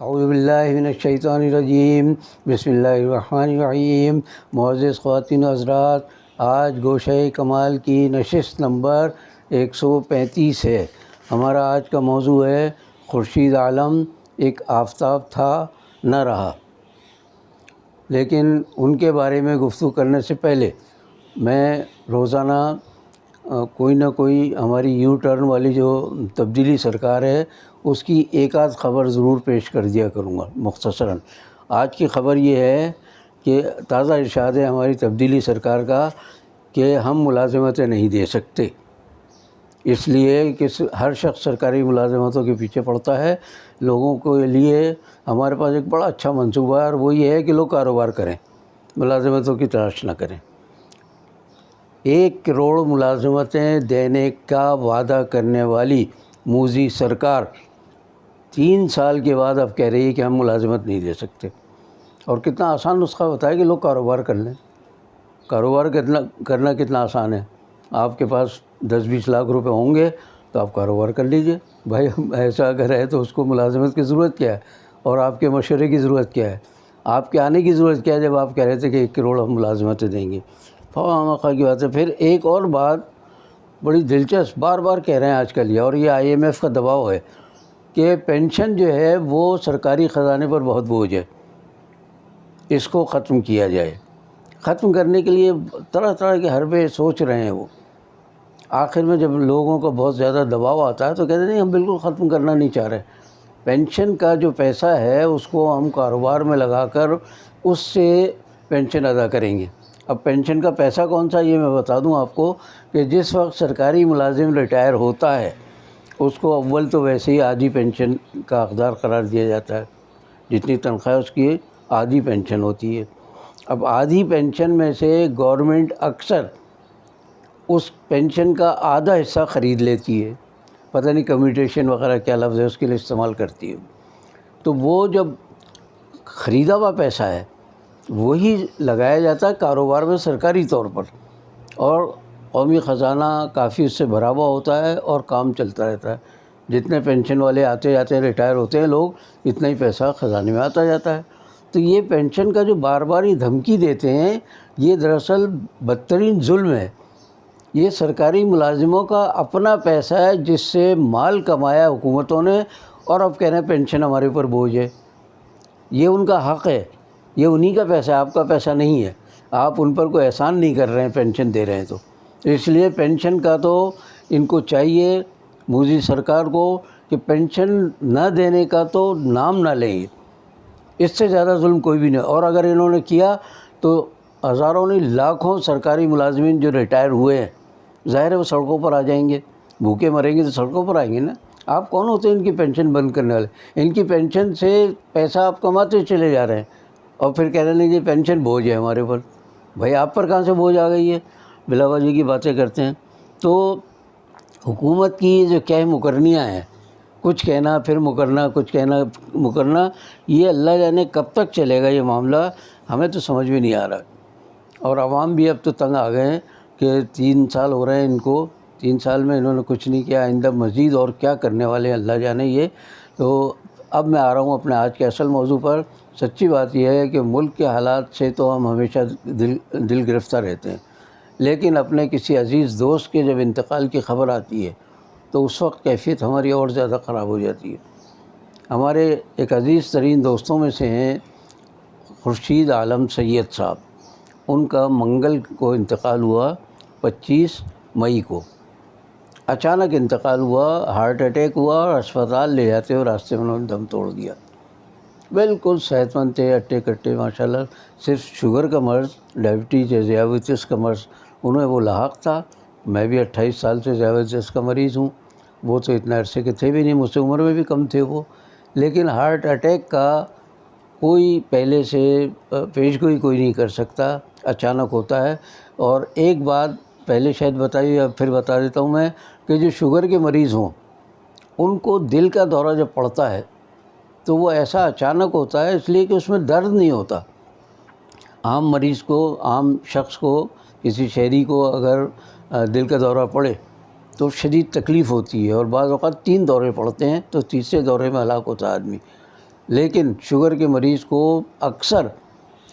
اعوذ باللہ من الشیطان الرجیم، بسم اللہ الرحمن الرحیم۔ معزز خواتین و حضرات، آج گوشہ کمال کی نشست نمبر 135 ہے۔ ہمارا آج کا موضوع ہے خورشید عالم ایک آفتاب تھا نہ رہا۔ لیکن ان کے بارے میں گفتگو کرنے سے پہلے میں روزانہ کوئی نہ کوئی ہماری یو ٹرن والی جو تبدیلی سرکار ہے اس کی ایک آدھ خبر ضرور پیش کر دیا کروں گا مختصراً۔ آج کی خبر یہ ہے کہ تازہ ارشاد ہے ہماری تبدیلی سرکار کا کہ ہم ملازمتیں نہیں دے سکتے، اس لیے کہ ہر شخص سرکاری ملازمتوں کے پیچھے پڑتا ہے۔ لوگوں کے لیے ہمارے پاس ایک بڑا اچھا منصوبہ ہے اور وہ یہ ہے کہ لوگ کاروبار کریں، ملازمتوں کی تلاش نہ کریں۔ 1 کروڑ ملازمتیں دینے کا وعدہ کرنے والی موذی سرکار 3 سال کے بعد اب کہہ رہی ہے کہ ہم ملازمت نہیں دے سکتے۔ اور کتنا آسان نسخہ بتایا کہ لوگ کاروبار کر لیں۔ کاروبار کرنا کتنا آسان ہے۔ آپ کے پاس 10-20 لاکھ روپے ہوں گے تو آپ کاروبار کر لیجئے۔ بھائی ایسا اگر ہے تو اس کو ملازمت کی ضرورت کیا ہے اور آپ کے مشورے کی ضرورت کیا ہے؟ آپ کے آنے کی ضرورت کیا ہے جب آپ کہہ رہے تھے کہ 1 کروڑ ہم ملازمتیں دیں گے؟ خواہ کی بات ہے۔ پھر ایک اور بات بڑی دلچسپ بار بار کہہ رہے ہیں آج کل یہ، اور یہ IMF کا دباؤ ہے کہ پینشن جو ہے وہ سرکاری خزانے پر بہت بوجھ ہے، اس کو ختم کیا جائے۔ ختم کرنے کے لیے طرح طرح کے حربے سوچ رہے ہیں وہ۔ آخر میں جب لوگوں کو بہت زیادہ دباؤ آتا ہے تو کہتے ہیں نہیں ہم بالکل ختم کرنا نہیں چاہ رہے۔ پینشن کا جو پیسہ ہے اس کو ہم کاروبار میں لگا کر اس سے پینشن ادا کریں گے۔ اب پینشن کا پیسہ کون سا یہ میں بتا دوں آپ کو کہ جس وقت سرکاری ملازم ریٹائر ہوتا ہے اس کو اول تو ویسے ہی آدھی پینشن کا حقدار قرار دیا جاتا ہے، جتنی تنخواہ اس کی آدھی پینشن ہوتی ہے۔ اب آدھی پینشن میں سے گورنمنٹ اکثر اس پینشن کا آدھا حصہ خرید لیتی ہے، پتہ نہیں کمیوٹیشن وغیرہ کیا لفظ ہے اس کے لیے استعمال کرتی ہے۔ تو وہ جب خریدا ہوا پیسہ ہے وہی لگایا جاتا ہے کاروبار میں سرکاری طور پر، اور قومی خزانہ کافی اس سے بھرا ہوا ہوتا ہے اور کام چلتا رہتا ہے۔ جتنے پینشن والے آتے جاتے ہیں ریٹائر ہوتے ہیں لوگ، اتنا ہی پیسہ خزانے میں آتا جاتا ہے۔ تو یہ پینشن کا جو بار بار یہ دھمکی دیتے ہیں یہ دراصل بدترین ظلم ہے۔ یہ سرکاری ملازموں کا اپنا پیسہ ہے جس سے مال کمایا حکومتوں نے، اور اب کہہ رہے ہیں پینشن ہمارے اوپر بوجھ ہے۔ یہ ان کا حق ہے، یہ انہی کا پیسہ ہے، آپ کا پیسہ نہیں ہے۔ آپ ان پر کوئی احسان نہیں کر رہے ہیں پینشن دے رہے ہیں تو اس لیے پینشن کا تو ان کو چاہیے موذی سرکار کو کہ پینشن نہ دینے کا تو نام نہ لیں، اس سے زیادہ ظلم کوئی بھی نہیں۔ اور اگر انہوں نے کیا تو ہزاروں نہیں لاکھوں سرکاری ملازمین جو ریٹائر ہوئے ہیں ظاہر ہے وہ سڑکوں پر آ جائیں گے، بھوکے مریں گے تو سڑکوں پر آئیں گے نا۔ آپ کون ہوتے ہیں ان کی پینشن بند کرنے والے؟ ان کی پینشن سے پیسہ آپ کماتے چلے جا رہے ہیں اور پھر کہہ رہے ہیں کہ پینشن بوجھ ہے ہمارے اوپر۔ بھائی آپ پر کہاں سے بوجھ آ گئی ہے؟ بلا وجہ کی باتیں کرتے ہیں۔ تو حکومت کی جو کہہ مکرنیاں ہیں، کچھ کہنا پھر مکرنا، کچھ کہنا مکرنا، یہ اللہ جانے کب تک چلے گا یہ معاملہ، ہمیں تو سمجھ میں نہیں آ رہا۔ اور عوام بھی اب تو تنگ آ گئے ہیں کہ 3 سال ہو رہے ہیں ان کو، 3 سال میں انہوں نے کچھ نہیں کیا، آئندہ مزید اور کیا کرنے والے ہیں اللہ جانے یہ۔ تو اب میں آ رہا ہوں اپنے آج کے اصل موضوع پر۔ سچی بات یہ ہے کہ ملک کے حالات سے تو ہم ہمیشہ دل گرفتہ رہتے ہیں، لیکن اپنے کسی عزیز دوست کے جب انتقال کی خبر آتی ہے تو اس وقت کیفیت ہماری اور زیادہ خراب ہو جاتی ہے۔ ہمارے ایک عزیز ترین دوستوں میں سے ہیں خورشید عالم سید صاحب، ان کا منگل کو انتقال ہوا 25 مئی کو۔ اچانک انتقال ہوا، ہارٹ اٹیک ہوا اور اسپتال لے جاتے ہوئے راستے میں انہوں نے دم توڑ دیا۔ بالکل صحت مند تھے، اٹے کٹے ماشاءاللہ، صرف شوگر کا مرض، ڈائبٹیز یا ذیابیطس کا مرض انہیں وہ لاحق تھا۔ میں بھی 28 سال سے ذیابیطس کا مریض ہوں، وہ تو اتنا عرصے کے تھے بھی نہیں، مجھ سے عمر میں بھی کم تھے وہ۔ لیکن ہارٹ اٹیک کا کوئی پہلے سے پیش گوئی کوئی نہیں کر سکتا، اچانک ہوتا ہے۔ اور ایک بات پہلے شاید بتائی یا پھر بتا دیتا ہوں میں کہ جو شوگر کے مریض ہوں ان کو دل کا دورہ جب پڑتا ہے تو وہ ایسا اچانک ہوتا ہے، اس لیے کہ اس میں درد نہیں ہوتا۔ عام مریض کو، عام شخص کو، کسی شہری کو اگر دل کا دورہ پڑے تو شدید تکلیف ہوتی ہے، اور بعض اوقات 3 دورے پڑتے ہیں تو تیسرے دورے میں ہلاک ہوتا ہے آدمی۔ لیکن شوگر کے مریض کو اکثر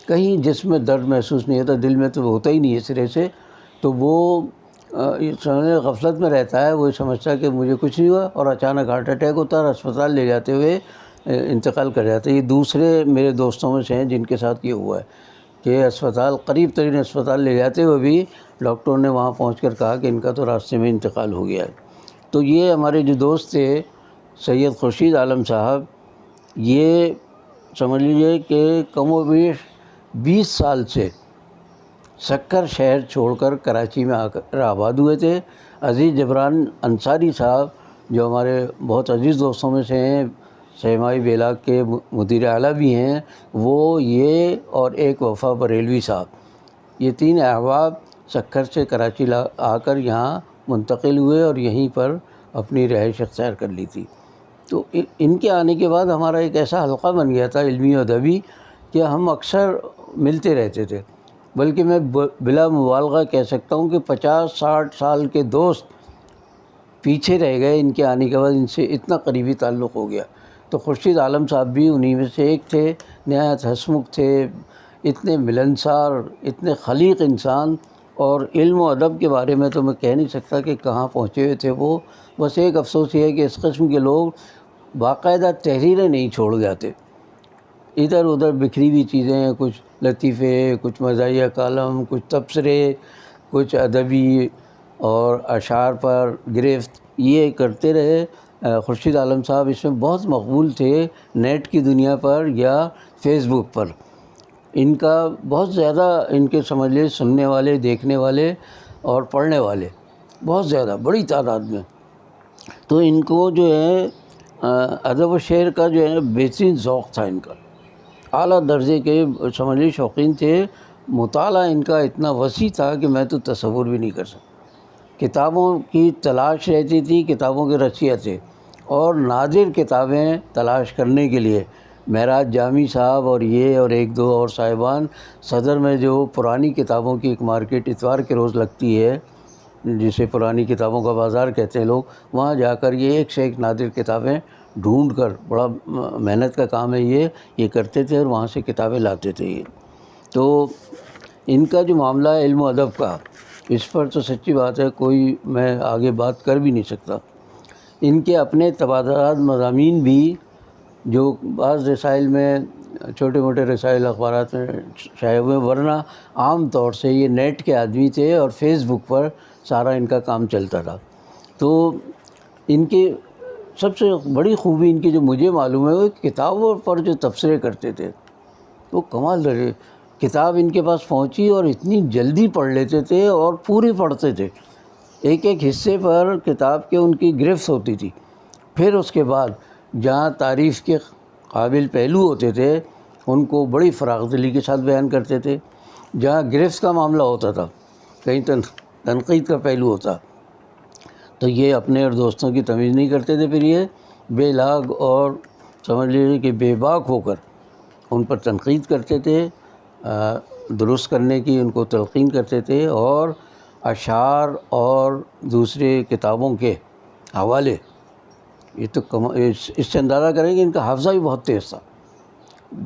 کہیں جسم میں درد محسوس نہیں ہوتا، دل میں تو ہوتا ہی نہیں ہے سرے سے، تو وہ غفلت میں رہتا ہے، وہ سمجھتا ہے کہ مجھے کچھ نہیں ہوا، اور اچانک ہارٹ اٹیک ہوتا ہے اور اسپتال لے جاتے ہوئے انتقال کر جاتے ہیں۔ یہ دوسرے میرے دوستوں میں سے ہیں جن کے ساتھ یہ ہوا ہے کہ اسپتال، قریب ترین اسپتال لے جاتے ہوئے بھی ڈاکٹروں نے وہاں پہنچ کر کہا کہ ان کا تو راستے میں انتقال ہو گیا ہے۔ تو یہ ہمارے جو دوست تھے سید خورشید عالم صاحب، یہ سمجھ لیجیے کہ کم و بیش 20 سال سے سکر شہر چھوڑ کر کراچی میں آ کر آباد ہوئے تھے۔ عزیز جبران انصاری صاحب جو ہمارے بہت عزیز دوستوں میں سے ہیں، سیمائی بیلاگ کے مدیر اعلیٰ بھی ہیں، وہ یہ اور ایک وفا بریلوی صاحب، یہ 3 احباب سکر سے کراچی آ کر یہاں منتقل ہوئے اور یہیں پر اپنی رہائش اختیار کر لی تھی۔ تو ان کے آنے کے بعد ہمارا ایک ایسا حلقہ بن گیا تھا علمی و ادبی کہ ہم اکثر ملتے رہتے تھے، بلکہ میں بلا مبالغہ کہہ سکتا ہوں کہ 50-60 سال کے دوست پیچھے رہ گئے ان کے آنے کے بعد، ان سے اتنا قریبی تعلق ہو گیا۔ تو خورشید عالم صاحب بھی انہی میں سے ایک تھے، نہایت ہنسمکھ تھے، اتنے ملنسار، اتنے خلیق انسان، اور علم و ادب کے بارے میں تو میں کہہ نہیں سکتا کہ کہاں پہنچے ہوئے تھے وہ۔ بس ایک افسوس یہ ہے کہ اس قسم کے لوگ باقاعدہ تحریریں نہیں چھوڑ جاتے، ادھر ادھر بکھری ہوئی چیزیں، کچھ لطیفے، کچھ مزاحیہ کالم، کچھ تبصرے، کچھ ادبی اور اشعار پر گرفت، یہ کرتے رہے۔ خورشید عالم صاحب اس میں بہت مقبول تھے، نیٹ کی دنیا پر یا فیس بک پر ان کا بہت زیادہ، ان کے سمجھ لیں سننے والے، دیکھنے والے اور پڑھنے والے بہت زیادہ، بڑی تعداد میں۔ تو ان کو جو ہے ادب و شعر کا جو ہے بہترین ذوق تھا، ان کا اعلیٰ درجے کے سمجھ لیں شوقین تھے۔ مطالعہ ان کا اتنا وسیع تھا کہ میں تو تصور بھی نہیں کر سکتا۔ کتابوں کی تلاش رہتی تھی، کتابوں کے رسیہ تھے، اور نادر کتابیں تلاش کرنے کے لیے معراج جامی صاحب اور یہ اور ایک دو اور صاحبان، صدر میں جو پرانی کتابوں کی ایک مارکیٹ اتوار کے روز لگتی ہے، جسے پرانی کتابوں کا بازار کہتے ہیں لوگ، وہاں جا کر یہ ایک سے ایک نادر کتابیں ڈھونڈ کر، بڑا محنت کا کام ہے یہ کرتے تھے اور وہاں سے کتابیں لاتے تھے یہ۔ تو ان کا جو معاملہ ہے علم و ادب کا، اس پر تو سچی بات ہے کوئی میں آگے بات کر بھی نہیں سکتا۔ ان کے اپنے تبادلات مضامین بھی جو بعض رسائل میں، چھوٹے موٹے رسائل اخبارات میں شائع ہوئے، ورنہ عام طور سے یہ نیٹ کے آدمی تھے اور فیس بک پر سارا ان کا کام چلتا تھا۔ تو ان کے سب سے بڑی خوبی ان کی جو مجھے معلوم ہے، وہ کتابوں پر جو تبصرے کرتے تھے وہ کمال درجے، کتاب ان کے پاس پہنچی اور اتنی جلدی پڑھ لیتے تھے اور پوری پڑھتے تھے، ایک ایک حصے پر کتاب کے ان کی گرفت ہوتی تھی۔ پھر اس کے بعد جہاں تعریف کے قابل پہلو ہوتے تھے ان کو بڑی فراغ دلی کے ساتھ بیان کرتے تھے، جہاں گرفت کا معاملہ ہوتا تھا، کہیں تنقید کا پہلو ہوتا، تو یہ اپنے اور دوستوں کی تمیز نہیں کرتے تھے، پھر یہ بے لاگ اور سمجھ لیجیے کہ بے باک ہو کر ان پر تنقید کرتے تھے، درست کرنے کی ان کو تلقین کرتے تھے، اور اشعار اور دوسرے کتابوں کے حوالے، یہ تو اس سے اندازہ کریں کہ ان کا حافظہ بھی بہت تیز تھا۔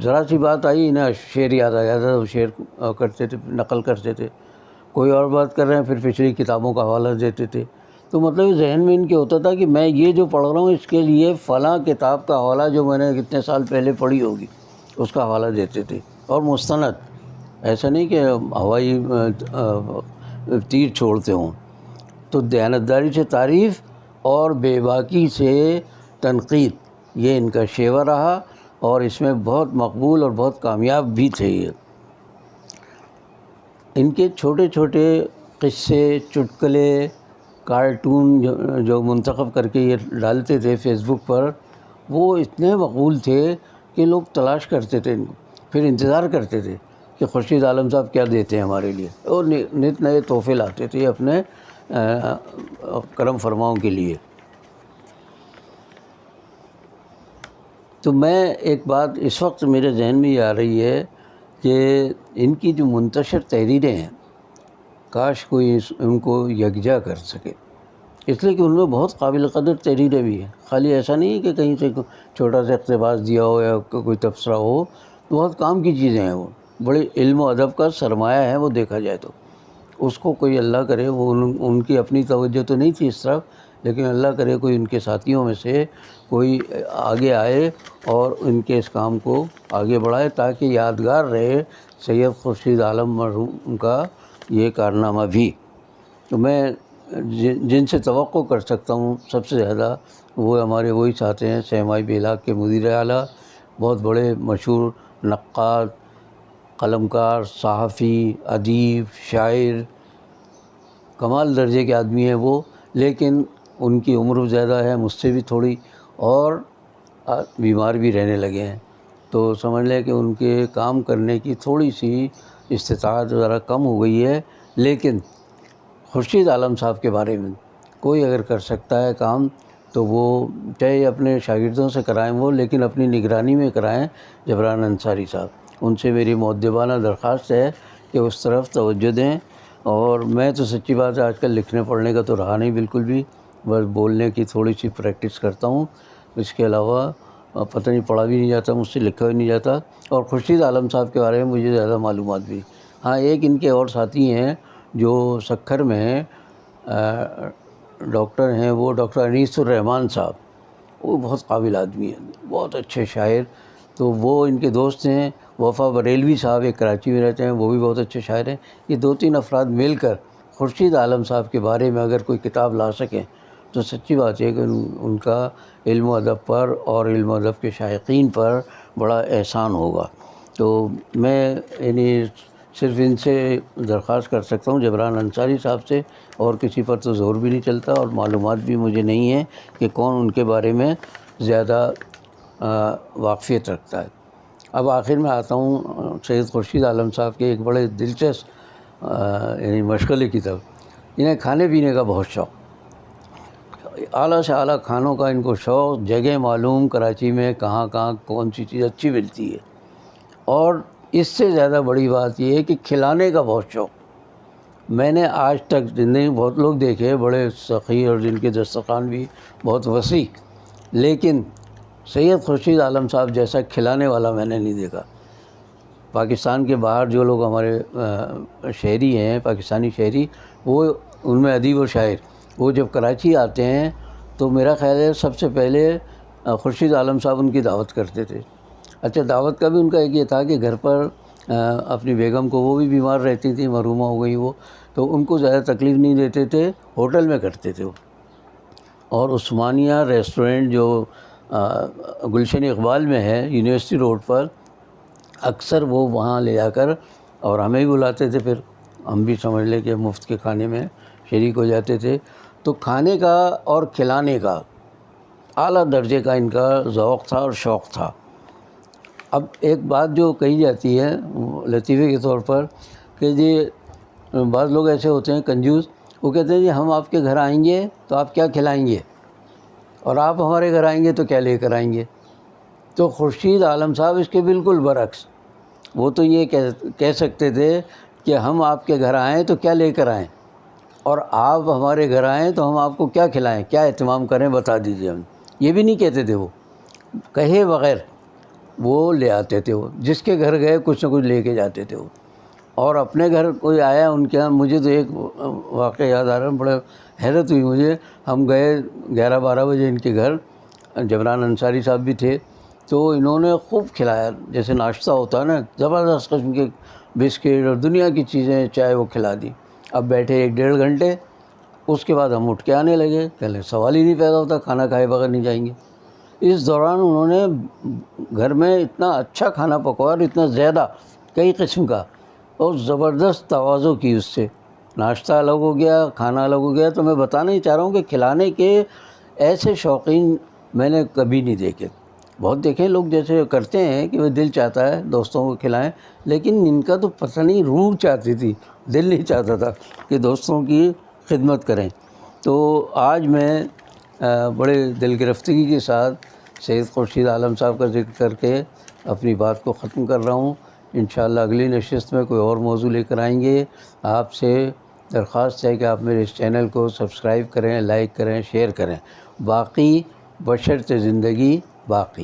ذرا سی بات آئی انہیں شعر یاد آ جاتا تھا، وہ شعر کرتے تھے، نقل کرتے تھے، کوئی اور بات کر رہے ہیں پھر پچھلی کتابوں کا حوالہ دیتے تھے۔ تو مطلب ذہن میں ان کے ہوتا تھا کہ میں یہ جو پڑھ رہا ہوں اس کے لیے فلاں کتاب کا حوالہ جو میں نے کتنے سال پہلے پڑھی ہوگی اس کا حوالہ دیتے تھے، اور مستند، ایسا نہیں کہ ہوائی تیر چھوڑتے ہوں۔ تو دیانتداری سے تعریف اور بے باکی سے تنقید، یہ ان کا شیوہ رہا، اور اس میں بہت مقبول اور بہت کامیاب بھی تھے یہ۔ ان کے چھوٹے چھوٹے قصے، چٹکلے، کارٹون جو منتخب کر کے یہ ڈالتے تھے فیس بک پر، وہ اتنے مقبول تھے کہ لوگ تلاش کرتے تھے ان کو، پھر انتظار کرتے تھے کہ خورشید عالم صاحب کیا دیتے ہیں ہمارے لیے، اور نت نئے تحفے لاتے تھے اپنے کرم فرماؤں کے لیے۔ تو میں ایک بات اس وقت میرے ذہن میں یہ آ رہی ہے کہ ان کی جو منتشر تحریریں ہیں، کاش کوئی ان کو یکجا کر سکے، اس لیے کہ ان میں بہت قابل قدر تحریریں بھی ہیں. خالی ایسا نہیں ہے کہ کہیں سے چھوٹا سا اقتباس دیا ہو یا کوئی تبصرہ ہو، بہت کام کی چیزیں ہیں. وہ بڑے علم و ادب کا سرمایہ ہے وہ دیکھا جائے تو. اس کو کوئی اللہ کرے، وہ ان کی اپنی توجہ تو نہیں تھی اس طرف، لیکن اللہ کرے کوئی ان کے ساتھیوں میں سے کوئی آگے آئے اور ان کے اس کام کو آگے بڑھائے، تاکہ یادگار رہے سید خورشید عالم مرحوم کا یہ کارنامہ بھی. تو میں جن سے توقع کر سکتا ہوں سب سے زیادہ، وہ ہمارے وہی ساتھی ہیں سیمائی بیلاگ کے مدیر اعلیٰ، بہت بڑے مشہور نقاد، قلمکار، صحافی، ادیب، شاعر، کمال درجے کے آدمی ہیں وہ. لیکن ان کی عمر زیادہ ہے مجھ سے بھی تھوڑی، اور بیمار بھی رہنے لگے ہیں. تو سمجھ لیں کہ ان کے کام کرنے کی تھوڑی سی استطاعت ذرا کم ہو گئی ہے. لیکن خورشید عالم صاحب کے بارے میں کوئی اگر کر سکتا ہے کام، تو وہ چاہے اپنے شاگردوں سے کرائیں وہ، لیکن اپنی نگرانی میں کرائیں جبران انصاری صاحب. ان سے میری مؤدبانہ درخواست ہے کہ اس طرف توجہ دیں. اور میں تو سچی بات ہے آج کل لکھنے پڑھنے کا تو رہا نہیں بالکل بھی، بس بولنے کی تھوڑی سی پریکٹس کرتا ہوں. اس کے علاوہ پتہ نہیں پڑھا بھی نہیں جاتا مجھ سے، لکھا بھی نہیں جاتا. اور خورشید عالم صاحب کے بارے میں مجھے زیادہ معلومات بھی. ہاں، ایک ان کے اور ساتھی ہیں جو سکھر میں ہیں، ڈاکٹر ہیں، وہ ڈاکٹر انیس الرحمان صاحب. وہ بہت قابل آدمی ہیں، بہت اچھے شاعر. تو وہ ان کے دوست ہیں. وفا بریلوی صاحب ایک کراچی میں رہتے ہیں، وہ بھی بہت اچھے شاعر ہیں. یہ 2-3 افراد مل کر خورشید عالم صاحب کے بارے میں اگر کوئی کتاب لا سکیں تو سچی بات ہے کہ ان کا علم و ادب پر اور علم و ادب کے شائقین پر بڑا احسان ہوگا. تو میں یعنی صرف ان سے درخواست کر سکتا ہوں، جبران انصاری صاحب سے، اور کسی پر تو زور بھی نہیں چلتا، اور معلومات بھی مجھے نہیں ہے کہ کون ان کے بارے میں زیادہ واقفیت رکھتا ہے. اب آخر میں آتا ہوں سید خورشید عالم صاحب کے ایک بڑے دلچسپ یعنی مشغلے کی طرف. انہیں کھانے پینے کا بہت شوق، اعلیٰ سے اعلیٰ کھانوں کا ان کو شوق. جگہ معلوم کراچی میں کہاں کہاں کون سی چیز اچھی ملتی ہے. اور اس سے زیادہ بڑی بات یہ ہے کہ کھلانے کا بہت شوق. میں نے آج تک زندگی میں بہت لوگ دیکھے بڑے سخی اور جن کے دسترخوان بھی بہت وسیع، لیکن سید خورشید عالم صاحب جیسا کھلانے والا میں نے نہیں دیکھا. پاکستان کے باہر جو لوگ ہمارے شہری ہیں، پاکستانی شہری، وہ ان میں ادیب و شاعر، وہ جب کراچی آتے ہیں تو میرا خیال ہے سب سے پہلے خورشید عالم صاحب ان کی دعوت کرتے تھے. اچھا، دعوت کا بھی ان کا ایک یہ تھا کہ گھر پر اپنی بیگم کو، وہ بھی بیمار رہتی تھی، مرحومہ ہو گئی وہ، تو ان کو زیادہ تکلیف نہیں دیتے تھے، ہوٹل میں کرتے تھے وہ. اور عثمانیہ ریسٹورنٹ جو گلشن اقبال میں ہے یونیورسٹی روڈ پر، اکثر وہ وہاں لے جا کر اور ہمیں بھی بلاتے تھے. پھر ہم بھی سمجھ لیں کہ مفت کے کھانے میں شریک ہو جاتے تھے. تو کھانے کا اور کھلانے کا اعلیٰ درجے کا ان کا ذوق تھا اور شوق تھا. اب ایک بات جو کہی جاتی ہے لطیفے کے طور پر کہ جی بعض لوگ ایسے ہوتے ہیں کنجوس، وہ کہتے ہیں جی ہم آپ کے گھر آئیں گے تو آپ کیا کھلائیں گے، اور آپ ہمارے گھر آئیں گے تو کیا لے کر آئیں گے. تو خورشید عالم صاحب اس کے بالکل برعکس. وہ تو یہ کہہ سکتے تھے کہ ہم آپ کے گھر آئیں تو کیا لے کر آئیں، اور آپ ہمارے گھر آئیں تو ہم آپ کو کیا کھلائیں، کیا اہتمام کریں، بتا دیجیے ہم. یہ بھی نہیں کہتے تھے، وہ کہے بغیر وہ لے آتے تھے. وہ جس کے گھر گئے کچھ نہ کچھ لے کے جاتے تھے وہ. اور اپنے گھر کوئی آیا ان کے یہاں، مجھے تو ایک واقعہ یاد آ رہا ہے، بڑا حیرت ہوئی مجھے. ہم گئے 11-12 بجے ان کے گھر، جبران انصاری صاحب بھی تھے. تو انہوں نے خوب کھلایا، جیسے ناشتہ ہوتا ہے نا، زبردست قسم کے بسکٹ اور دنیا کی چیزیں، چائے وہ کھلا دی. اب بیٹھے 1-1.5 گھنٹے، اس کے بعد ہم اٹھ کے آنے لگے. پہلے سوال ہی نہیں پیدا ہوتا کھانا کھائے بغیر نہیں جائیں گے. اس دوران انہوں نے گھر میں اتنا اچھا کھانا پکوایا اور اتنا زیادہ کئی قسم کا، اور زبردست تواضع کی اس سے. ناشتہ الگ ہو گیا، کھانا الگ ہو گیا. تو میں بتانا ہی چاہ رہا ہوں کہ کھلانے کے ایسے شوقین میں نے کبھی نہیں دیکھے. بہت دیکھیں لوگ جیسے کرتے ہیں کہ وہ دل چاہتا ہے دوستوں کو کھلائیں، لیکن ان کا تو پتہ نہیں روح چاہتی تھی، دل نہیں چاہتا تھا کہ دوستوں کی خدمت کریں. تو آج میں بڑے دل گرفتگی کے ساتھ سید خورشید عالم صاحب کا ذکر کر کے اپنی بات کو ختم کر رہا ہوں. انشاءاللہ اگلی نشست میں کوئی اور موضوع لے کر آئیں گے. آپ سے درخواست ہے کہ آپ میرے اس چینل کو سبسکرائب کریں، لائک کریں، شیئر کریں. باقی بشرط زندگی باقی.